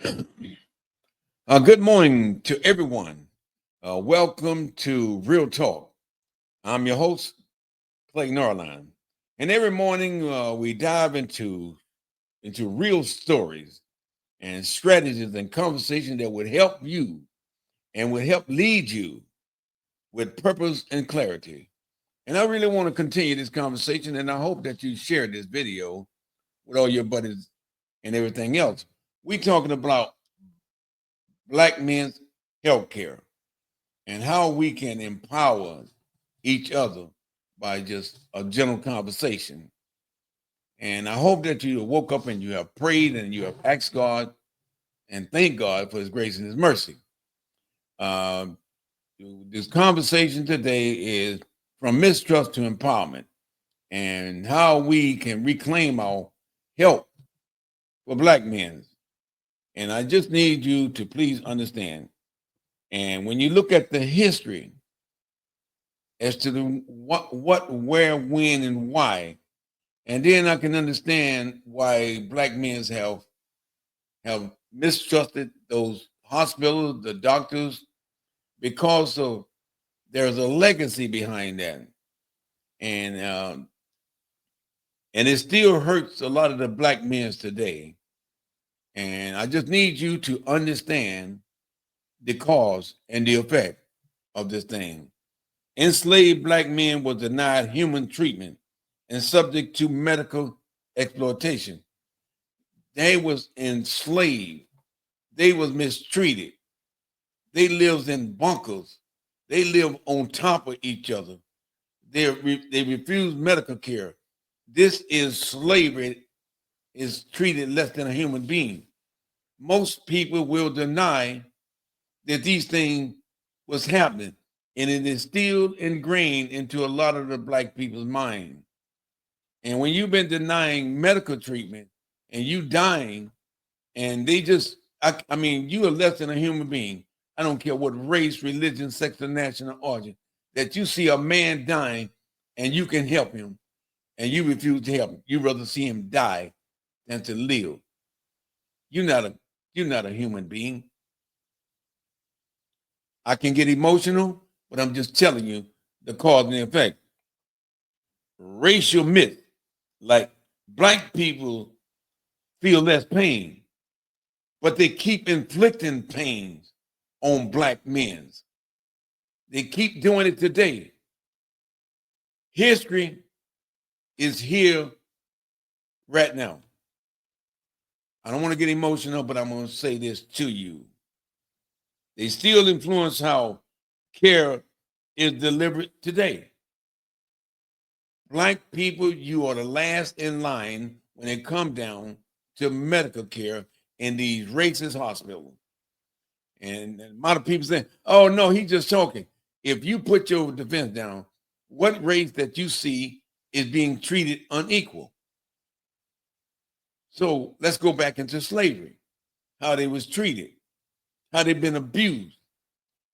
Good morning to everyone. Welcome to Real Talk. I'm your host, Clay Norline. And every morning we dive into real stories and strategies and conversations that would help you and would help lead you with purpose and clarity. And I really want to continue this conversation, and I hope that you share this video with all your buddies and everything else. We're talking about Black men's health care and how we can empower each other by just a general conversation. And I hope that you woke up and you have prayed and you have asked God and thank God for his grace and his mercy. Um, this conversation today is from mistrust to empowerment and how we can reclaim our help for Black men. And I just need you to please understand. And when you look at the history as to the what, where, when, and why. And then I can understand why Black men have mistrusted those hospitals, the doctors, because of there's a legacy behind that, and and it still hurts a lot of the Black men today. And I just need you to understand the cause and the effect of this thing. Enslaved Black men were denied human treatment and subject to medical exploitation. They was enslaved. They was mistreated. They lived in bunkers. They lived on top of each other. They refused medical care. This is slavery, is treated less than a human being. Most people will deny that these things was happening, and it is still ingrained into a lot of the Black people's mind. And when you've been denying medical treatment and you dying, and they just, I mean, you are less than a human being. I don't care what race, religion, sex, or national origin, that you see a man dying and you can help him and you refuse to help him. You rather see him die than to live. You're not a you're not a human being. I can get emotional, but I'm just telling you the cause and the effect. Racial myth, like Black people feel less pain, but they keep inflicting pains on Black men. They keep doing it today. History is here right now. I don't want to get emotional, but I'm going to say this to you. They still influence how care is delivered today. Black people, you are the last in line when it comes down to medical care in these racist hospitals. And a lot of people say, oh, no, he's just talking. If you put your defense down, what race that you see is being treated unequal? So let's go back into slavery, how they was treated, how they've been abused.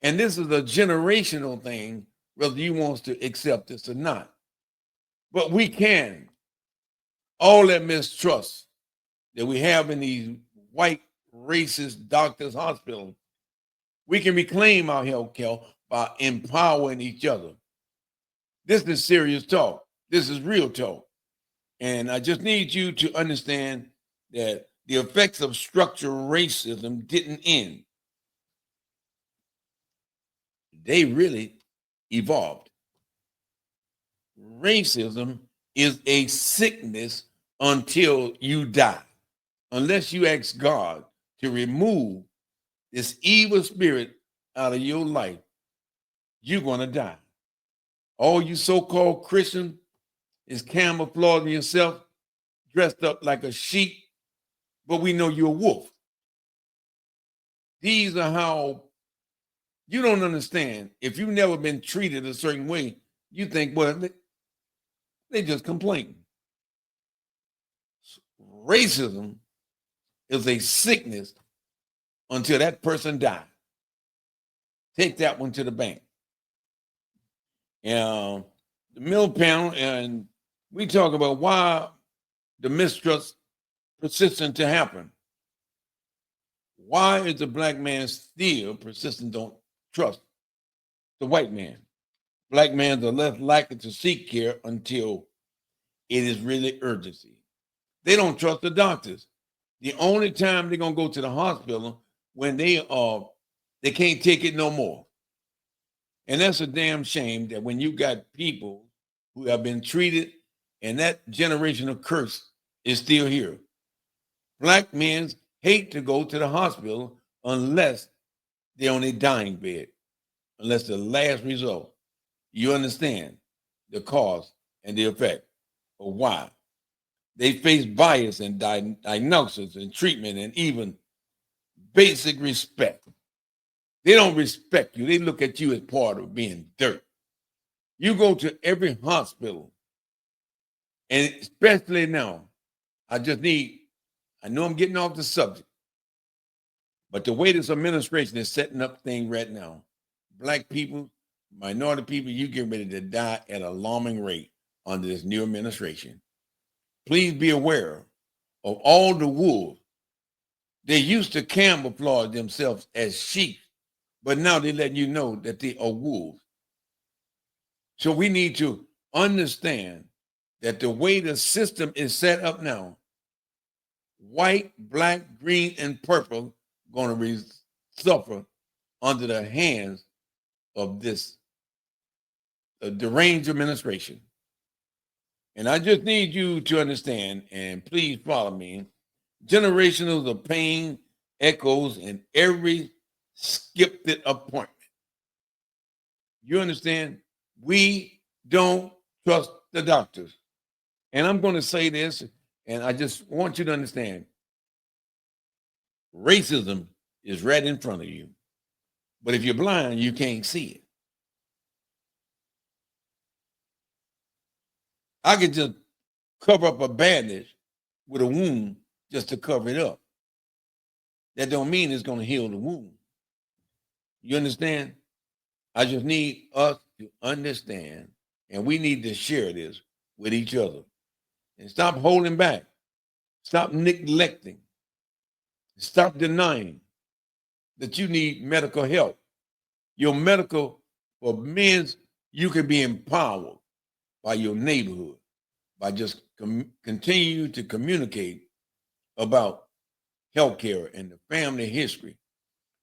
And this is a generational thing, whether you want to accept this or not. But we can, all that mistrust that we have in these white racist doctors' hospitals, we can reclaim our health care by empowering each other. This is serious talk. This is real talk. And I just need you to understand that the effects of structural racism didn't end. They really evolved. Racism is a sickness until you die. Unless you ask God to remove this evil spirit out of your life, you're going to die. All you so-called Christians is camouflaging yourself, dressed up like a sheep, but we know you're a wolf. These are how you don't understand. If you've never been treated a certain way, you think, well, they just complain. Racism is a sickness until that person dies. Take that one to the bank. The middle panel, and we talk about why the mistrust persistent to happen. Why is the black man still persistent? Don't trust the white man. Black men are less likely to seek care until it is really urgency. They don't trust the doctors. The only time they're gonna go to the hospital when they can't take it no more. And that's a damn shame that when you got people who have been treated and that generational curse is still here. Black men hate to go to the hospital unless they're on a dying bed, unless the last result. You understand the cause and the effect of why. They face bias in diagnosis and treatment and even basic respect. They don't respect you. They look at you as part of being dirt. You go to every hospital, and especially now, I know I'm getting off the subject, but the way this administration is setting up things right now, black people, minority people, you get ready to die at an alarming rate under this new administration. Please be aware of all the wolves. They used to camouflage themselves as sheep, but now they're letting you know that they are wolves. So we need to understand that the way the system is set up now, white, black, green, and purple going to suffer under the hands of this deranged administration. And I just need you to understand, and please follow me. Generations of pain echoes in every skipped appointment. You understand? We don't trust the doctors. And I'm going to say this, and I just want you to understand racism is right in front of you. But if you're blind, you can't see it. I could just cover up a bandage with a wound just to cover it up. That don't mean it's going to heal the wound. You understand? I just need us to understand, and we need to share this with each other. And stop holding back. Stop neglecting. Stop denying that you need medical help. Your medical, for men, you can be empowered by your neighborhood, by just continue to communicate about healthcare and the family history.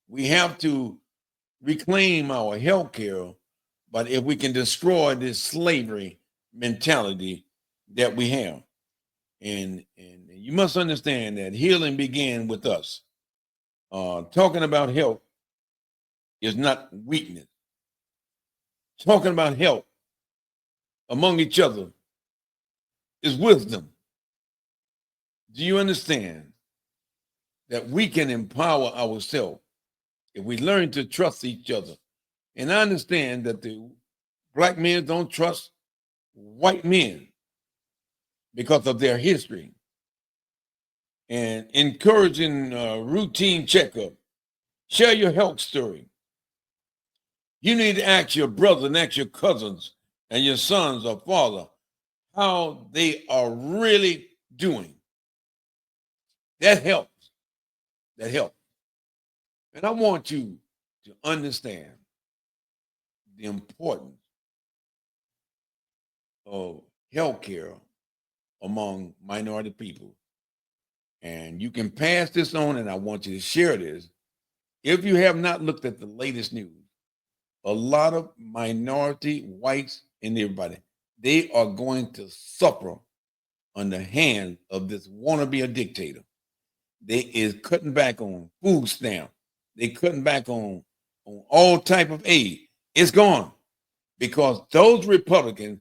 We have to reclaim our healthcare, but if we can destroy this slavery mentality that we have. And you must understand that healing began with us. Talking about health is not weakness. Talking about health among each other is wisdom. Do you understand that we can empower ourselves if we learn to trust each other? And I understand that the black men don't trust white men because of their history. And encouraging routine checkup. Share your health story. You need to ask your brother and ask your cousins and your sons or father how they are really doing. That helps. That helps. And I want you to understand the importance of healthcare among minority people. And you can pass this on, and I want you to share this. If you have not looked at the latest news, a lot of minority whites and everybody, they are going to suffer on the hand of this wannabe a dictator. They is cutting back on food stamp. They cutting back on all type of aid. It's gone because those Republicans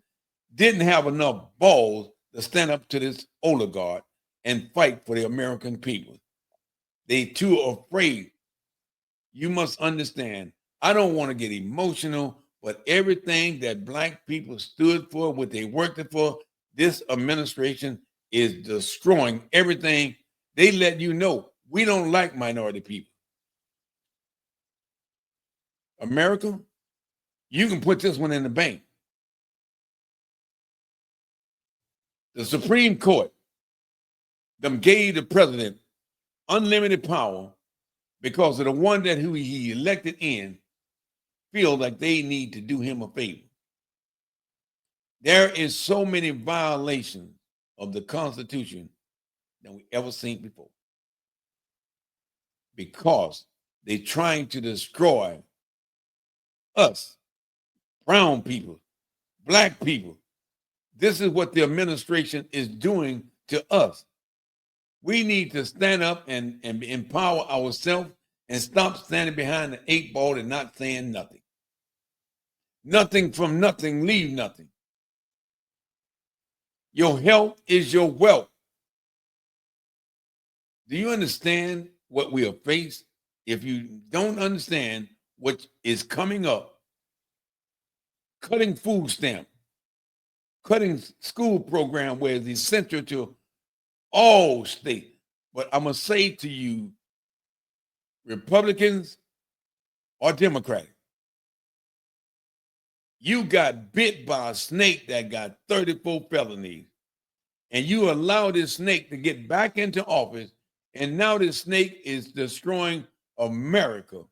didn't have enough balls to stand up to this oligarch and fight for the American people. They too afraid. You must understand, I don't want to get emotional, but everything that black people stood for, what they worked for, this administration is destroying everything. They let you know we don't like minority people. America, you can put this one in the bank. The Supreme Court them gave the president unlimited power because of the one that who he elected in feel like they need to do him a favor. There is so many violations of the Constitution than we ever seen before, because they're trying to destroy us, brown people, black people. This is what the administration is doing to us. We need to stand up and empower ourselves and stop standing behind the 8 ball and not saying nothing. Nothing from nothing, leave nothing. Your health is your wealth. Do you understand what we are faced? If you don't understand what is coming up, cutting food stamp, cutting school program where it's essential to all states. But I'm going to say to you, Republicans or Democrats, you got bit by a snake that got 34 felonies, and you allow this snake to get back into office, and now this snake is destroying America.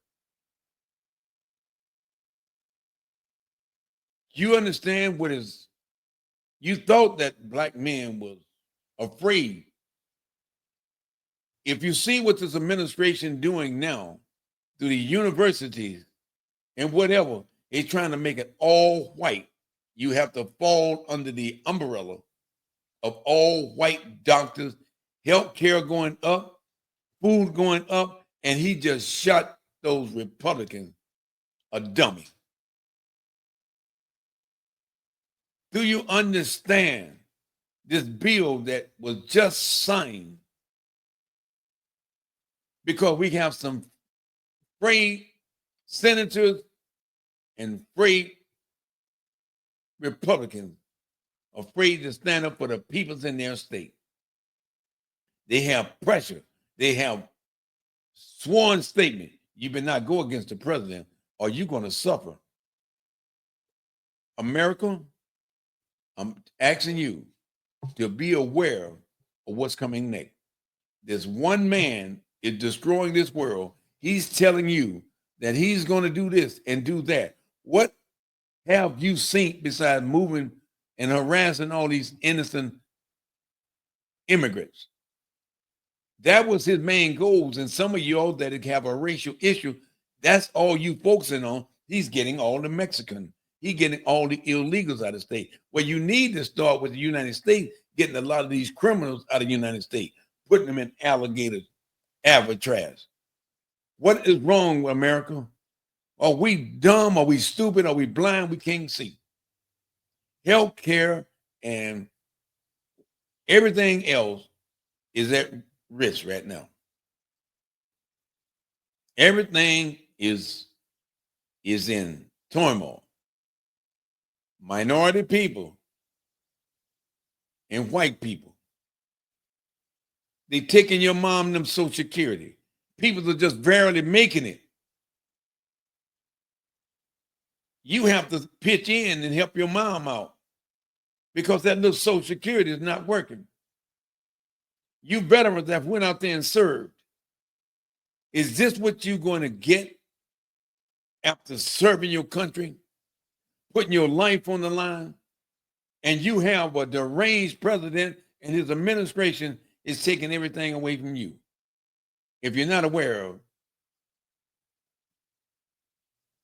You understand what is, you thought that black men was afraid. If you see what this administration doing now through the universities and whatever, they're trying to make it all white. You have to fall under the umbrella of all white doctors, health care going up, food going up, and he just shot those Republicans a dummy. Do you understand this bill that was just signed? Because we have some free senators and free Republicans afraid to stand up for the peoples in their state. They have pressure. They have sworn statement. You better not go against the president or you're going to suffer. America, I'm asking you to be aware of what's coming next. This one man is destroying this world. He's telling you that he's going to do this and do that. What have you seen besides moving and harassing all these innocent immigrants? That was his main goals. And some of y'all that have a racial issue, that's all you focusing on. He's getting all the Mexican. He's getting all the illegals out of the state. Well, you need to start with the United States, getting a lot of these criminals out of the United States, putting them in alligators, Alcatraz. What is wrong with America? Are we dumb? Are we stupid? Are we blind? We can't see. Health care and everything else is at risk right now. Everything is in turmoil. Minority people and white people. They taking your mom and them Social Security. People are just barely making it. You have to pitch in and help your mom out because that little Social Security is not working. You veterans that went out there and served. Is this what you're going to get after serving your country, putting your life on the line? And you have a deranged president and his administration is taking everything away from you. If you're not aware of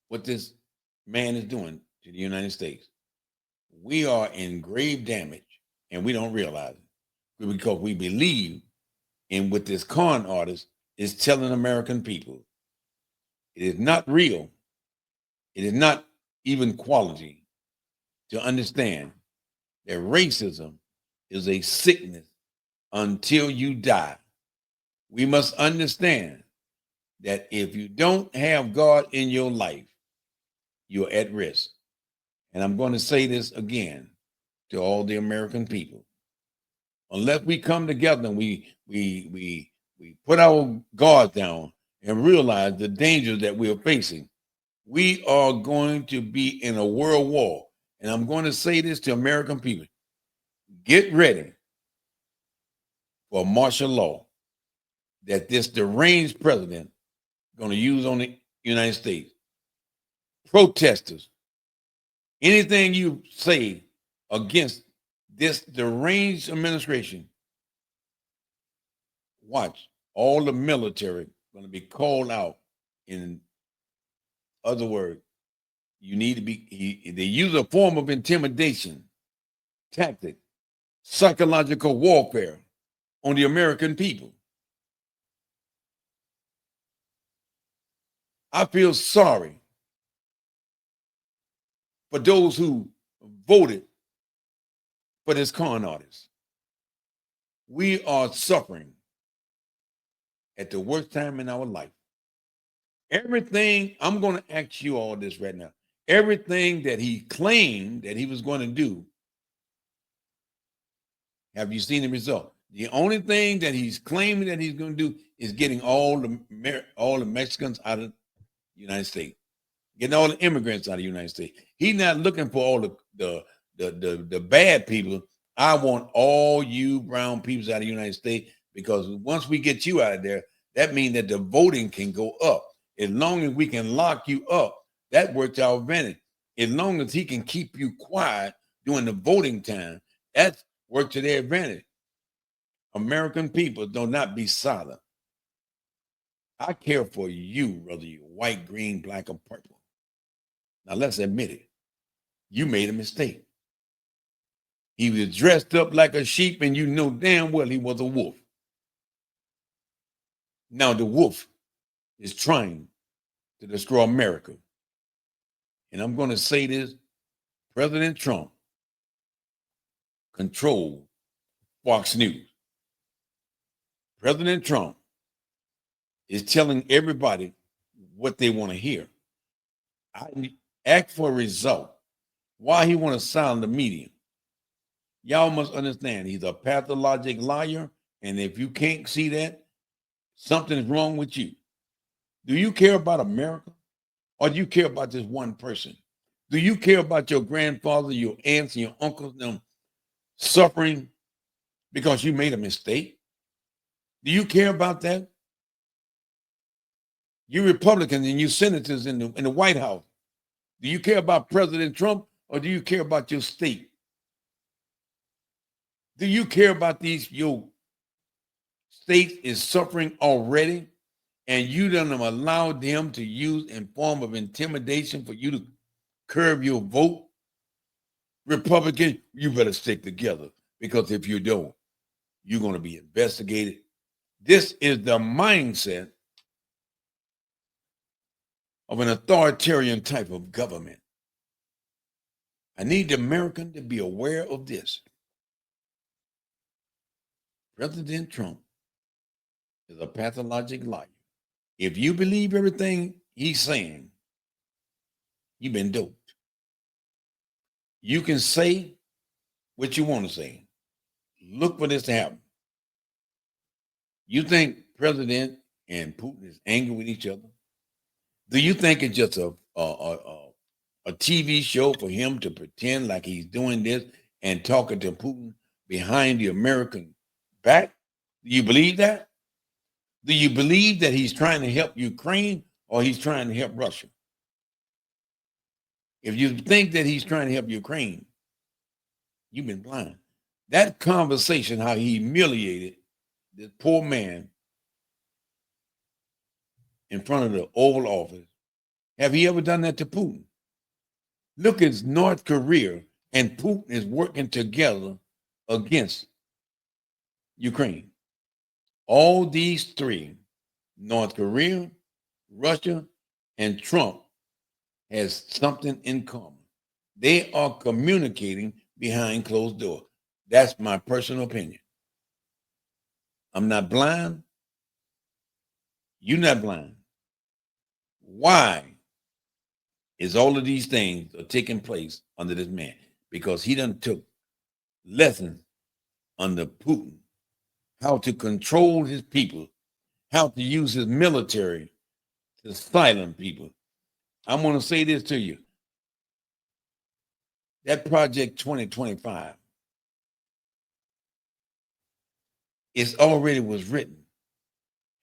what this man is doing to the United States, we are in grave damage and we don't realize it because we believe in what this con artist is telling American people. It is not real. It is not even quality to understand that racism is a sickness until you die. We must understand that if you don't have God in your life, you're at risk. And I'm going to say this again to all the American people. Unless we come together and we put our guard down and realize the dangers that we are facing, we are going to be in a world war. And I'm going to say this to American people. Get ready for martial law that this deranged president going to use on the United States. Protesters, anything you say against this deranged administration, watch all the military going to be called out. In other words, you need to be, they use a form of intimidation, tactic, psychological warfare on the American people. I feel sorry for those who voted for this con artist. We are suffering at the worst time in our life. Everything, I'm going to ask you all this right now. Everything that he claimed that he was going to do, have you seen the result? The only thing that he's claiming that he's going to do is getting all the Mexicans out of the United States, getting all the immigrants out of the United States. He's not looking for all the bad people. I want all you brown people out of the United States, because once we get you out of there, that means that the voting can go up. As long as we can lock you up, that works our advantage. As long as he can keep you quiet during the voting time, that works to their advantage. American people do not be silent. I care for you, whether you're white, green, black, or purple. Now let's admit it. You made a mistake. He was dressed up like a sheep, and you know damn well he was a wolf. Now the wolf is trying to destroy America. And I'm going to say this, President Trump controlled Fox News. President Trump is telling everybody what they want to hear. I ask for a result. Why he want to silence the media? Y'all must understand he's a pathologic liar, and if you can't see that, something's wrong with you. Do you care about America, or do you care about just one person? Do you care about your grandfather, your aunts, and your uncles, them suffering because you made a mistake? Do you care about that? You Republicans and you senators in the White House, do you care about President Trump, or do you care about your state? Do you care about your state is suffering already, and you don't allow them to use in form of intimidation for you to curb your vote? Republican, you better stick together, because if you don't, you're going to be investigated. This is the mindset of an authoritarian type of government. I need the American to be aware of this. President Trump is a pathologic liar. If you believe everything he's saying, you've been doped. You can say what you want to say. Look for this to happen. You think President and Putin is angry with each other? Do you think it's just a TV show for him to pretend like he's doing this and talking to Putin behind the American back? Do you believe that? Do you believe that he's trying to help Ukraine, or he's trying to help Russia? If you think that he's trying to help Ukraine, you've been blind. That conversation, how he humiliated this poor man in front of the Oval Office, have he ever done that to Putin? Look, it's North Korea and Putin is working together against Ukraine. All these three, North Korea, Russia, and Trump, has something in common. They are communicating behind closed doors. That's my personal opinion. I'm not blind. You're not blind. Why is all of these things are taking place under this man? Because he done took lessons under Putin, how to control his people, how to use his military to silence people. I'm going to say this to you. That Project 2025 is already was written.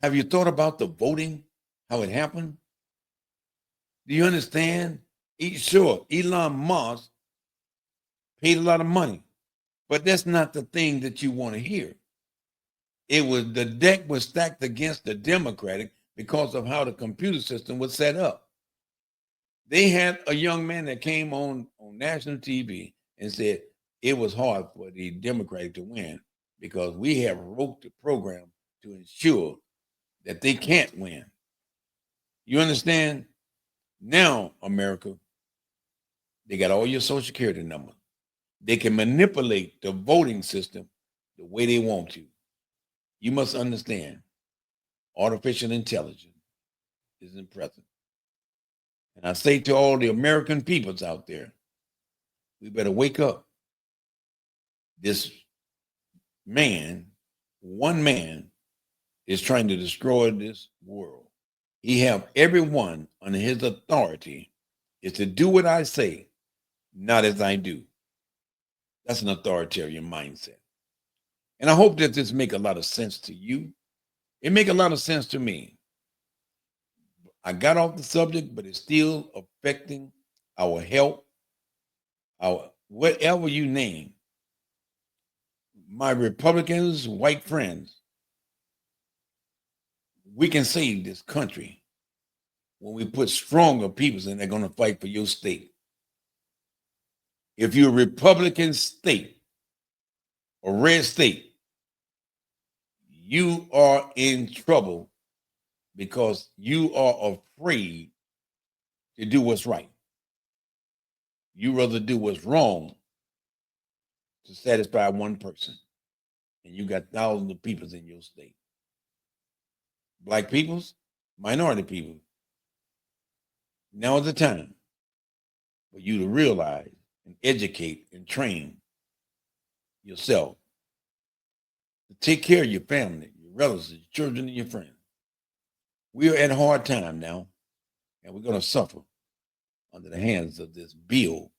Have you thought about the voting how it happened? Do you understand? Sure, Elon Musk paid a lot of money, but that's not the thing that you want to hear. It was the deck was stacked against the Democratic because of how the computer system was set up. They had a young man that came on national TV and said it was hard for the Democratic to win because we have wrote the program to ensure that they can't win. You understand? Now, America, they got all your social security number. They can manipulate the voting system the way they want to. You must understand, artificial intelligence isn't present. And I say to all the American peoples out there, we better wake up. This man, one man, is trying to destroy this world. He have everyone under his authority is to do what I say, not as I do. That's an authoritarian mindset. And I hope that this make a lot of sense to you. It make a lot of sense to me. I got off the subject, but it's still affecting our health, our whatever you name. My Republicans, white friends, we can save this country when we put stronger people in that are going to fight for your state. If you're a Republican state or red state, you are in trouble because you are afraid to do what's right. You rather do what's wrong to satisfy one person. And you got thousands of people in your state. Black peoples, minority people. Now is the time for you to realize and educate and train yourself to take care of your family, your relatives, your children, and your friends. We are at a hard time now, and we're going to suffer under the hands of this bill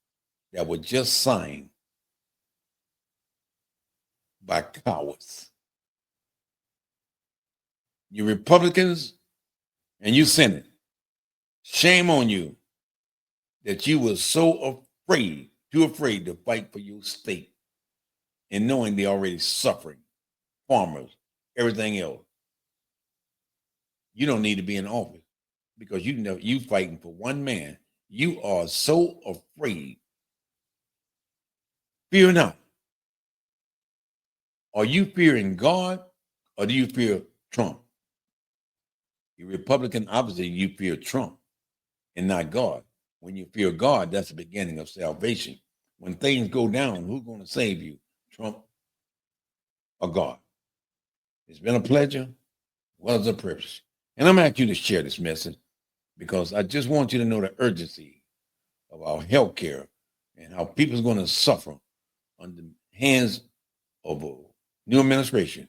that was just signed by cowards. You Republicans and you Senate, shame on you that you were so afraid, too afraid to fight for your state and knowing they're already suffering, farmers, everything else. You don't need to be in office because you know you fighting for one man. You are so afraid. Fear not. Are you fearing God or do you fear Trump? You Republican, obviously you fear Trump and not God. When you fear God, that's the beginning of salvation. When things go down, who's going to save you? Trump or God? It's been a pleasure. Well, it's a privilege. And I'm asking you to share this message because I just want you to know the urgency of our health care and how people's going to suffer under the hands of a new administration.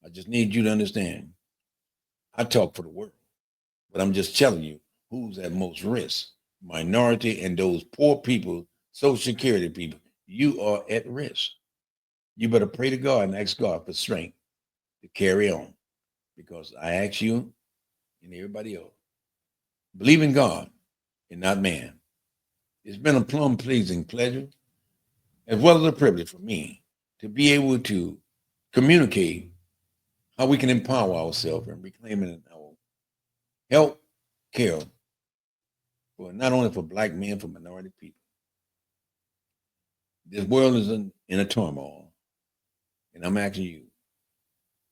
I just need you to understand. I talk for the world, but I'm just telling you who's at most risk. Minority and those poor people, Social Security people, you are at risk. You better pray to God and ask God for strength to carry on because I ask you and everybody else, believe in God and not man. It's been a plum pleasing pleasure as well as a privilege for me to be able to communicate how we can empower ourselves and reclaiming our health care for not only for black men, for minority people. This world is in a turmoil, and I'm asking you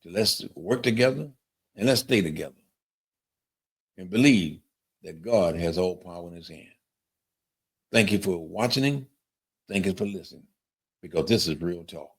to let's work together and let's stay together and believe that God has all power in his hand. Thank you for watching. Thank you for listening because this is Real Talk.